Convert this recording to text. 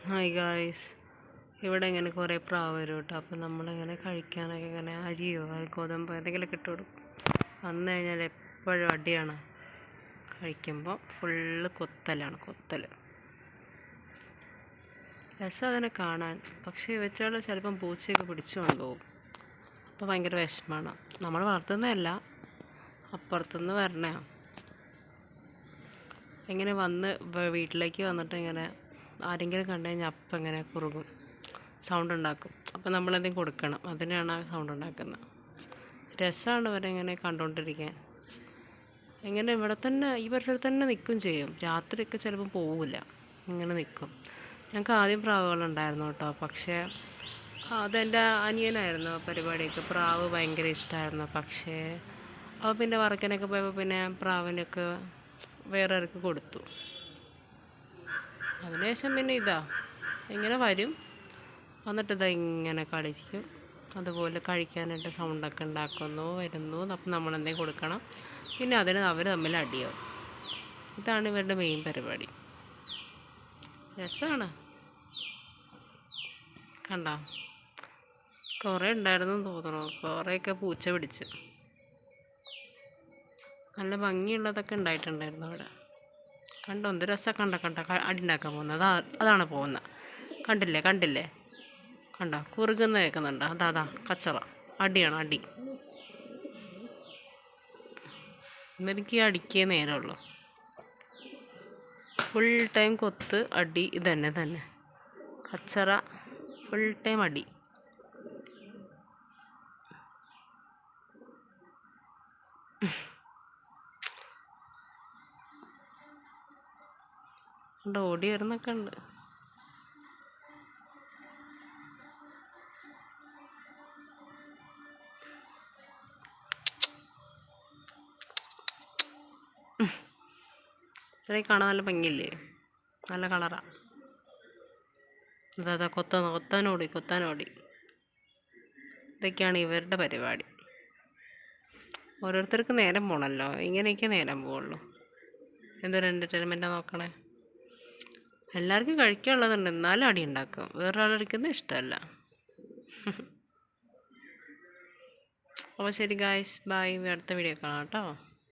Hi guys, ഇവിടെ ഇങ്ങനെ കുറേ പ്രാവ് വരും കേട്ടോ. അപ്പോൾ നമ്മളിങ്ങനെ കഴിക്കാനൊക്കെ ഇങ്ങനെ അരിയോ ഗോതമ്പോ എന്തെങ്കിലുമൊക്കെ ഇട്ട് കൊടുക്കും. വന്നു കഴിഞ്ഞാൽ എപ്പോഴും അടിയാണ്. കഴിക്കുമ്പോൾ ഫുള്ള് കൊത്തലാണ്. രസം അതിനെ കാണാൻ. പക്ഷേ ഇവറ്റകൾ ചിലപ്പം പൂച്ചയൊക്കെ പിടിച്ചു കൊണ്ടുപോകും. അപ്പോൾ ഭയങ്കര വിഷമമാണ്. നമ്മൾ വളർത്തുന്നതല്ല, അപ്പുറത്തുനിന്ന് വരണേ. ഇങ്ങനെ വന്ന് വീട്ടിലേക്ക് വന്നിട്ട് ഇങ്ങനെ ആരെങ്കിലും കണ്ടു കഴിഞ്ഞാൽ അപ്പം ഇങ്ങനെ കുറുകും, സൗണ്ട് ഉണ്ടാക്കും. അപ്പോൾ നമ്മളെന്തെങ്കിലും കൊടുക്കണം, അതിനാണ് ആ സൗണ്ട് ഉണ്ടാക്കുന്നത്. രസമാണ് ഇവരെങ്ങനെ കണ്ടുകൊണ്ടിരിക്കാൻ. ഇങ്ങനെ ഇവിടെ തന്നെ ഈ പരിസരത്ത് തന്നെ നിൽക്കും ചെയ്യും. രാത്രിയൊക്കെ ചിലപ്പം പോവില്ല, ഇങ്ങനെ നിൽക്കും. ഞങ്ങൾക്ക് ആദ്യം പ്രാവുകളുണ്ടായിരുന്നു കേട്ടോ. പക്ഷേ അതെൻ്റെ അനിയനായിരുന്നു പരിപാടിയൊക്കെ. പ്രാവ് ഭയങ്കര ഇഷ്ടമായിരുന്നു. പക്ഷേ അപ്പോൾ പിന്നെ വറക്കാനൊക്കെ പോയപ്പോൾ പിന്നെ പ്രാവിനൊക്കെ വേറെ ആർക്ക് കൊടുത്തു. അതിനുശേഷം പിന്നെ ഇങ്ങനെ വരും, എന്നിട്ട് ഇങ്ങനെ കളിക്കും. അതുപോലെ കഴിക്കാനായിട്ട് സൗണ്ടൊക്കെ ഉണ്ടാക്കുന്നു, വരുന്നു. അപ്പം നമ്മളെന്തെങ്കിലും കൊടുക്കണം. പിന്നെ അതിന് അവർ തമ്മിൽ അടിയാവും. ഇതാണ് ഇവരുടെ മെയിൻ പരിപാടി. രസമാണ്. കണ്ടോ, കുറേ ഉണ്ടായിരുന്നു തോന്നണു. കുറേയൊക്കെ പൂച്ച പിടിച്ച്. നല്ല ഭംഗിയുള്ളതൊക്കെ ഉണ്ടായിട്ടുണ്ടായിരുന്നു അവിടെ. കണ്ടോ എന്ത് രസമൊക്കെ കണ്ട അടി ഉണ്ടാക്കാൻ പോകുന്നത്. അതാണ് പോകുന്നത്. കണ്ടില്ലേ കണ്ടോ, കുറുകുന്ന കേൾക്കുന്നുണ്ടോ? അതാ കച്ചറ അടിയാണ്, അടി. എനിക്ക് ഈ അടിക്കേ നേരമുള്ളൂ. ഫുൾ ടൈം കൊത്ത്, അടി, തന്നെ കച്ചറ, ഫുൾ ടൈം അടി. ഓടി വരുന്നൊക്കെ ഉണ്ട്. ഇത്രയും കാണാൻ നല്ല ഭംഗിയില്ലേ? നല്ല കളറാണ്. അതാ കൊത്താനോടി. ഇതൊക്കെയാണ് ഇവരുടെ പരിപാടി. ഓരോരുത്തർക്ക് നേരം പോകണമല്ലോ, ഇങ്ങനെയൊക്കെ നേരം പോവുള്ളൂ. എന്തൊരു എൻ്റർടൈൻമെൻറ്റാണ് നോക്കണേ. എല്ലാവർക്കും കഴിക്കാനുള്ളതുണ്ട്, എന്നാലും അടി ഉണ്ടാക്കും. വേറൊരാളടിക്കുന്നത് ഇഷ്ടമല്ല. അപ്പോൾ ശരി ഗായ്സ്, ബൈ. അടുത്ത വീഡിയോ കാണാം കേട്ടോ.